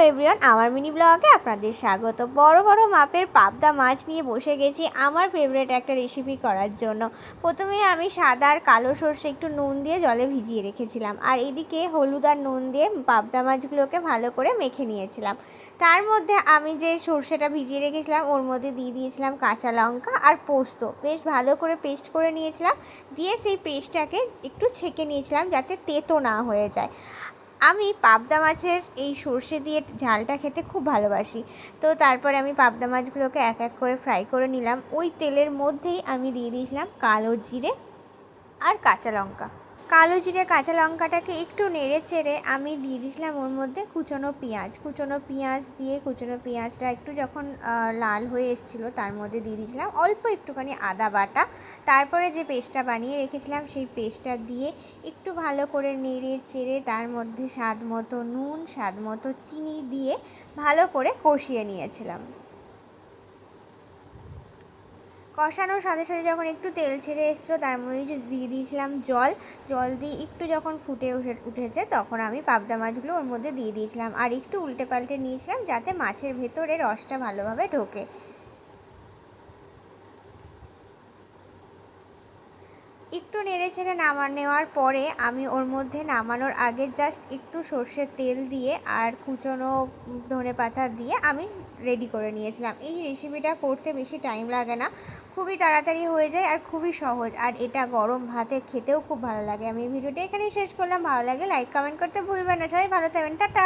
Everyone, আমার mini ব্লগে আপনাদের স্বাগত। বড় বড় মাপের পাবদা মাছ নিয়ে বসে গেছি আমার ফেভারিট একটা রেসিপি করার জন্য। প্রথমে আমি সাদা আর কালো সর্ষে একটু নুন দিয়ে জলে ভিজিয়ে রেখেছিলাম, আর এদিকে হলুদ আর নুন দিয়ে পাবদা মাছগুলোকে ভালো করে মেখে নিয়েছিলাম। তার মধ্যে আমি যে সর্ষেটা ভিজিয়ে রেখেছিলাম ওর মধ্যে দিয়ে দিয়েছিলাম কাঁচা লঙ্কা আর পোস্ত, বেশ ভালো করে পেস্ট করে নিয়েছিলাম। দিয়ে সেই পেস্টটাকে একটু ছেঁকে নিয়েছিলাম যাতে তেতো না হয়ে যায়। আমি পাবদা মাছের এই সর্ষে দিয়ে ঝালটা খেতে খুব ভালোবাসি। তো তারপরে আমি পাবদা মাছগুলোকে এক এক করে ফ্রাই করে নিলাম। ওই তেলের মধ্যেই আমি দিয়ে দিয়েছিলাম কালো জিরে আর কাঁচা লঙ্কা। কালো জিরে কাঁচা লঙ্কাটাকে একটু নেড়ে চেড়ে আমি দিয়ে দিয়েছিলাম ওর মধ্যে কুচনো পেঁয়াজ দিয়ে কুচনো পেঁয়াজটা একটু যখন লাল হয়ে এসেছিলো তার মধ্যে দিয়ে দিয়েছিলাম অল্প একটুখানি আদা বাটা। তারপরে যে পেস্টটা বানিয়ে রেখেছিলাম সেই পেস্টটা দিয়ে একটু ভালো করে নেড়ে চেড়ে তার মধ্যে স্বাদ মতো নুন, স্বাদ মতো চিনি দিয়ে ভালো করে কষিয়ে নিয়েছিলাম। কষানোর সাথে সাথে যখন একটু তেল ছেড়ে এসেছিলো তার মধ্যে দিয়ে দিয়েছিলাম জল দিয়ে একটু যখন ফুটে উঠেছে তখন আমি পাবদা মাছগুলো ওর মধ্যে দিয়ে দিয়েছিলাম আর একটু উল্টে পাল্টে নিয়েছিলাম যাতে মাছের ভেতরে রসটা ভালোভাবে ঢোকে। একটু নেড়ে চেড়ে নেওয়ার পরে আমি ওর মধ্যে নামানোর আগে জাস্ট একটু সর্ষের তেল দিয়ে আর কুচনো ধনেপাতা দিয়ে আমি রেডি করে নিয়েছিলাম। এই রেসিপিটা করতে বেশি টাইম লাগে না, খুবই তাড়াতাড়ি হয়ে যায় আর খুবই সহজ, আর এটা গরম ভাতে খেতেও খুব ভালো লাগে। আমি ভিডিওটা এখানেই শেষ করলাম। ভালো লাগে লাইক কমেন্ট করতে ভুলবেন না। সবাই ভালো থাকবেন, টাটা।